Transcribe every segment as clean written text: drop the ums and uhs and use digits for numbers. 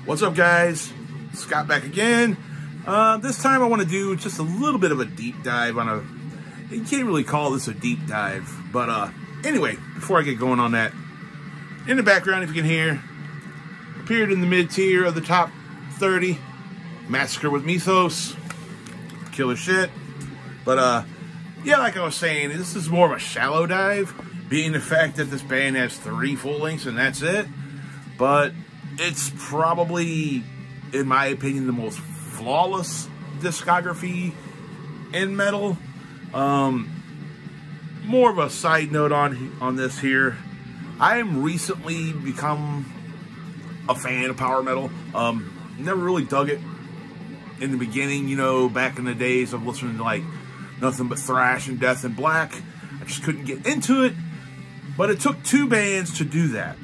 What's up, guys? Scott back again. This time I want to do just a little bit of a deep dive on you can't really call this a deep dive, but anyway, before I get going on that, in the background, if you can hear, appeared in the mid-tier of the top 30, Massacre with Mythos, killer shit. But yeah, like I was saying, this is more of a shallow dive, being the fact that this band has 3 full lengths and that's it. But it's probably, in my opinion, the most flawless discography in metal. More of a side note on this here. I am recently become a fan of power metal. Never really dug it in the beginning, you know, back in the days of listening to like nothing but thrash and death and black. I just couldn't get into it. But it took 2 bands to do that.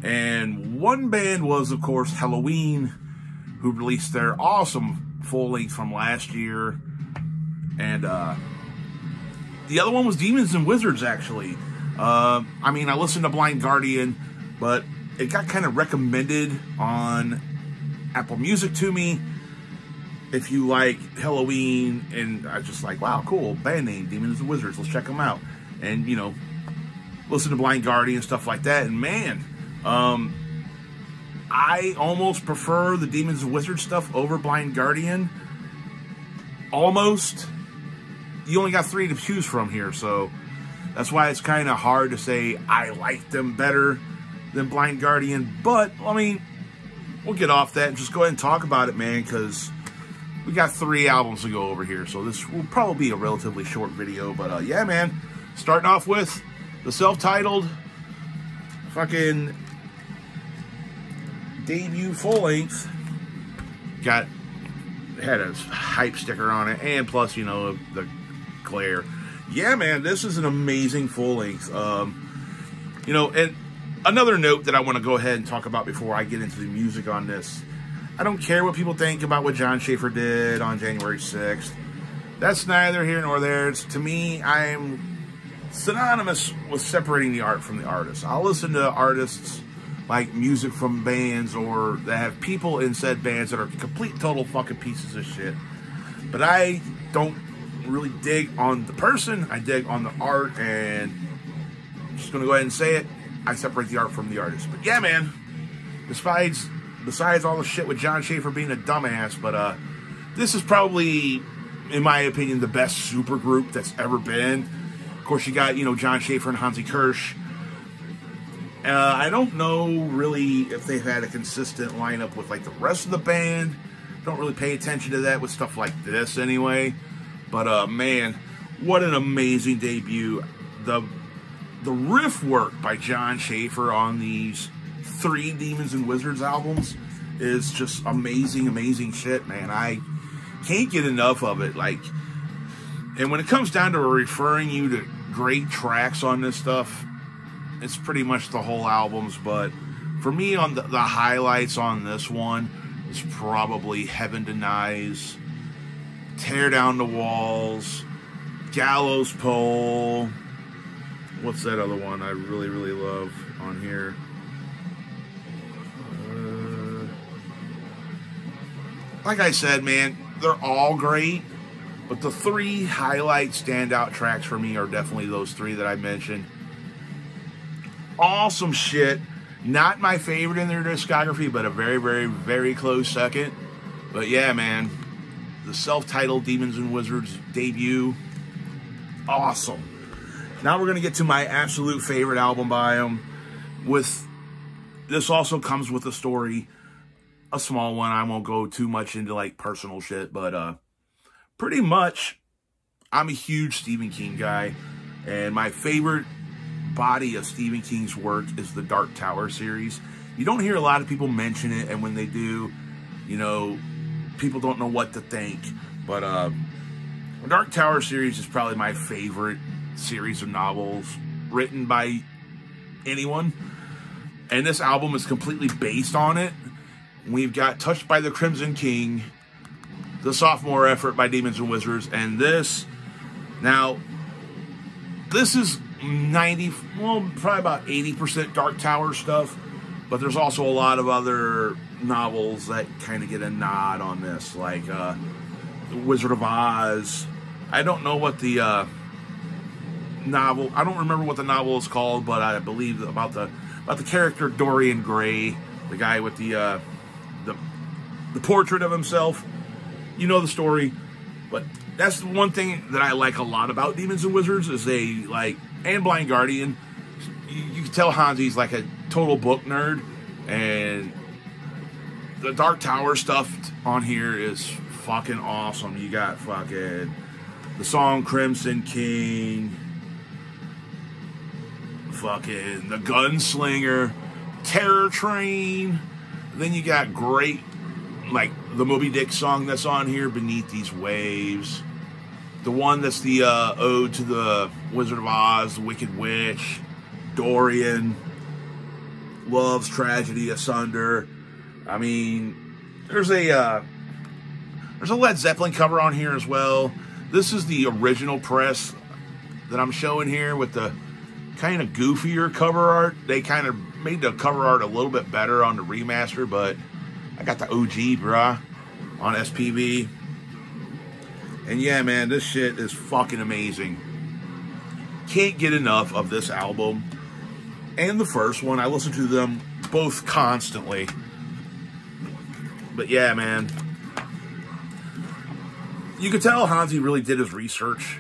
And one band was, of course, Halloween, who released their awesome full length from last year. And the other one was Demons and Wizards, actually. I mean, I listened to Blind Guardian, but it got kind of recommended on Apple Music to me. If you like Halloween, and I was just like, wow, cool, band name, Demons and Wizards, let's check them out. And, you know, listen to Blind Guardian and stuff like that, and man, I almost prefer the Demons and Wizards stuff over Blind Guardian. Almost. You only got 3 to choose from here, so that's why it's kind of hard to say I like them better than Blind Guardian. But, I mean, we'll get off that and just go ahead and talk about it, man, because we got 3 albums to go over here, so this will probably be a relatively short video. But, yeah, man, starting off with the self-titled fucking debut full-length. Had a hype sticker on it, and plus, you know, the glare. Yeah, man, this is an amazing full-length. You know, and another note that I want to go ahead and talk about before I get into the music on this. I don't care what people think about what Jon Schaffer did on January 6th. That's neither here nor there. It's, to me, I'm synonymous with separating the art from the artist. I'll listen to artists like music from bands or that have people in said bands that are complete total fucking pieces of shit. But I don't really dig on the person. I dig on the art, and I'm just going to go ahead and say it. I separate the art from the artist. But yeah, man, besides all the shit with Jon Schaffer being a dumbass, but this is probably, in my opinion, the best super group that's ever been. Of course, you got, you know, Jon Schaffer and Hansi Kirsch. I don't know really if they've had a consistent lineup with like the rest of the band. Don't really pay attention to that with stuff like this anyway. But man, what an amazing debut. The riff work by Jon Schaffer on these 3 Demons and Wizards albums is just amazing, amazing shit, man. I can't get enough of it. Like, and when it comes down to referring you to great tracks on this stuff, it's pretty much the whole albums. But for me, on the highlights on this one is probably Heaven Denies, Tear Down the Walls, Gallows Pole. What's that other one I really, really love on here? Like I said, man, they're all great. But the 3 highlight standout tracks for me are definitely those 3 that I mentioned. Awesome shit. Not my favorite in their discography, but a very, very, very close second. But yeah, man, the self-titled Demons and Wizards debut, awesome. Now we're going to get to my absolute favorite album by them. This also comes with a story, a small one. I won't go too much into like personal shit, but pretty much I'm a huge Stephen King guy, and my favorite body of Stephen King's work is the Dark Tower series. You don't hear a lot of people mention it, and when they do, you know, people don't know what to think. But the Dark Tower series is probably my favorite series of novels written by anyone, and this album is completely based on it. We've got Touched by the Crimson King, the sophomore effort by Demons and Wizards, and this. Now, this is probably about 80% Dark Tower stuff, But there's also a lot of other novels that kind of get a nod on this, like The Wizard of Oz. I don't know what the novel, I don't remember what the novel is called, but I believe about the character Dorian Gray, the guy with the portrait of himself. You know the story. But that's the one thing that I like a lot about Demons and Wizards is they like, and Blind Guardian, you can tell Hansi's like a total book nerd, and the Dark Tower stuff on here is fucking awesome. You got fucking the song Crimson King, fucking the Gunslinger, Terror Train, then you got great, like the Moby Dick song that's on here, Beneath These Waves, the one that's the ode to the Wizard of Oz, the Wicked Witch, Dorian, Love's Tragedy Asunder. I mean, there's a Led Zeppelin cover on here as well. This is the original press that I'm showing here with the kind of goofier cover art. They kind of made the cover art a little bit better on the remaster, but I got the OG, bruh, on SPV. And yeah, man, this shit is fucking amazing. Can't get enough of this album. And the first one, I listen to them both constantly. But yeah, man. You could tell Hansi really did his research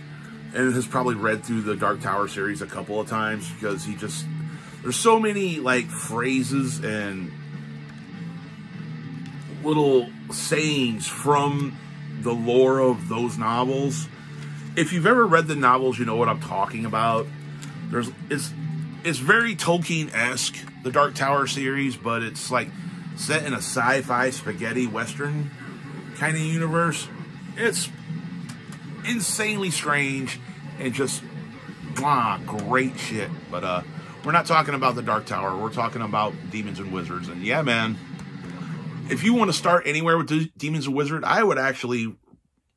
and has probably read through the Dark Tower series a couple of times, because he just, there's so many like phrases and little sayings from the lore of those novels. If you've ever read the novels, you know what I'm talking about. It's very Tolkien-esque, the Dark Tower series, but it's like set in a sci-fi spaghetti western kind of universe. It's insanely strange and just great shit. But we're not talking about the Dark Tower. We're talking about Demons and Wizards. And yeah, man, if you want to start anywhere with the Demons and Wizards, I would actually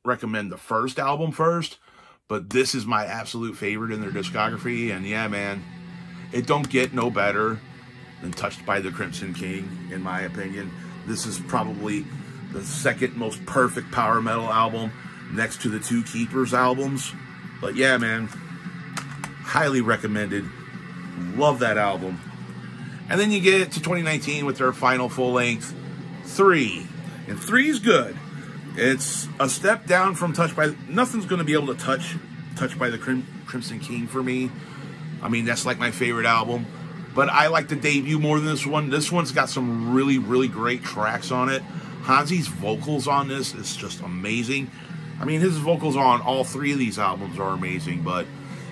recommend the first album first. But this is my absolute favorite in their discography. And yeah, man, it don't get no better than Touched by the Crimson King, in my opinion. This is probably the second most perfect power metal album next to the Two Keepers albums. But yeah, man, highly recommended. Love that album. And then you get to 2019 with their final full-length, 3. And 3's good. It's a step down from Touched by... Nothing's going to be able to Touched by the Crimson King for me. I mean, that's like my favorite album. But I like the debut more than this one. This one's got some really, really great tracks on it. Hansi's vocals on this is just amazing. I mean, his vocals on all 3 of these albums are amazing, but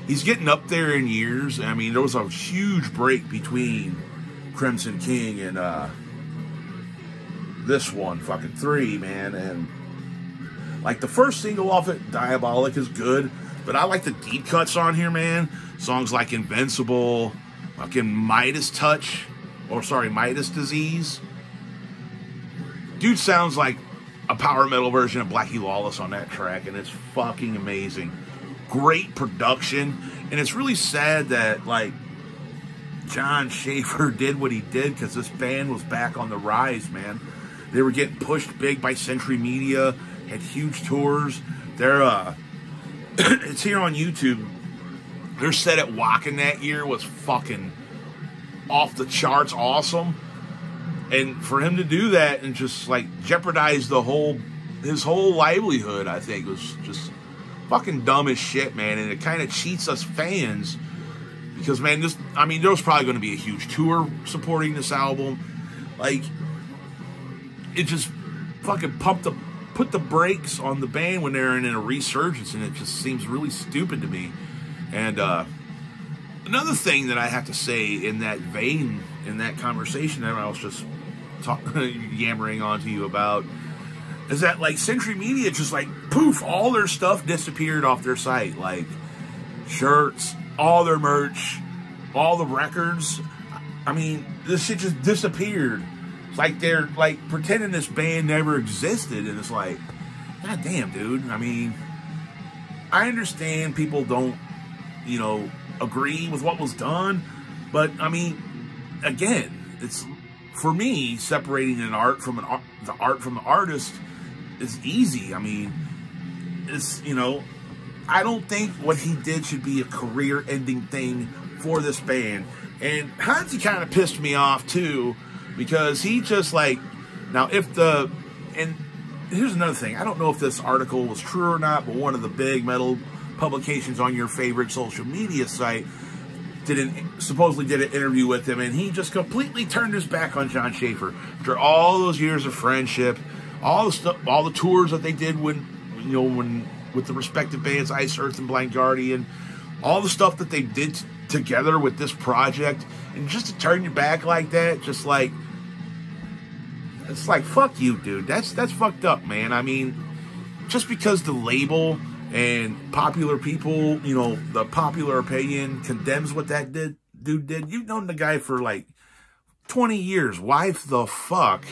he's getting up there in years. I mean, there was a huge break between Crimson King and this one, fucking 3, man. And like the first single off it, Diabolic, is good, but I like the deep cuts on here, man. Songs like Invincible, fucking Midas Touch, or sorry, Midas Disease. Dude sounds like a power metal version of Blackie Lawless on that track, and it's fucking amazing. Great production, and it's really sad that, like, John Schaefer did what he did, because this band was back on the rise, man. They were getting pushed big by Century Media, had huge tours. They're, it's here on YouTube. Their set at Wacken that year was fucking off the charts awesome. And for him to do that and just like jeopardize his whole livelihood, I think was just fucking dumb as shit, man. And it kind of cheats us fans because, man, there was probably going to be a huge tour supporting this album. Like, it just fucking put the brakes on the band when they're in a resurgence, and it just seems really stupid to me. And another thing that I have to say in that vein, in that conversation that I was just yammering on to you about, is that, like, Century Media just, like, poof, all their stuff disappeared off their site. Like, shirts, all their merch, all the records. I mean, this shit just disappeared. It's like they're, like, pretending this band never existed, and it's like, god damn, dude. I mean, I understand people don't, you know, agree with what was done, but, I mean, again, it's for me, separating the art from the artist is easy. I mean, it's, you know, I don't think what he did should be a career-ending thing for this band. And Hansi kind of pissed me off too, because he just like, now if the, and here's another thing, I don't know if this article was true or not, but one of the big metal publications on your favorite social media site supposedly did an interview with him, and he just completely turned his back on Jon Schaffer after all those years of friendship, all the stuff, all the tours that they did when, you know, with the respective bands, Ice Earth and Blind Guardian, all the stuff that they did together with this project, and just to turn your back like that, just like, it's like, fuck you, dude. That's fucked up, man. I mean, just because the label and popular people, you know, the popular opinion condemns what that dude did. You've known the guy for like 20 years. Why the fuck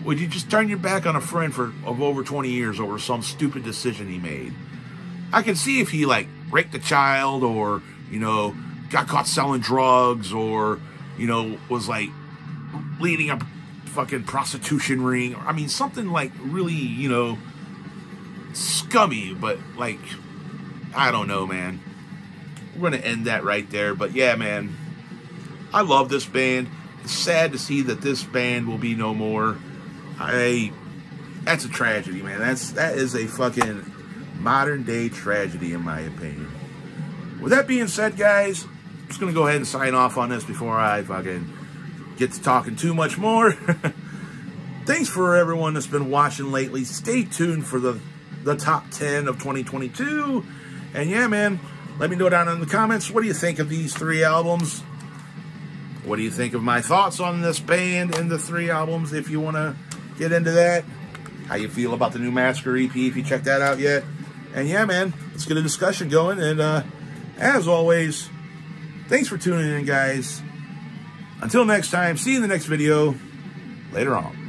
would you just turn your back on a friend of over 20 years over some stupid decision he made? I can see if he like raped a child, or, you know, got caught selling drugs, or, you know, was like leading a fucking prostitution ring. I mean, something like really, you know, scummy, but like, I don't know, man. We're gonna end that right there. But yeah, man, I love this band. It's sad to see that this band will be no more. That's a tragedy, man. That is a fucking modern day tragedy, in my opinion. With that being said, guys, I'm just gonna go ahead and sign off on this before I fucking get to talking too much more. Thanks for everyone that's been watching lately. Stay tuned for the top 10 of 2022. And yeah, man, let me know down in the comments, what do you think of these 3 albums? What do you think of my thoughts on this band and the 3 albums, if you want to get into that? How you feel about the new Massacre EP, if you checked that out yet? And yeah, man, let's get a discussion going. And as always, thanks for tuning in, guys. Until next time, see you in the next video. Later on.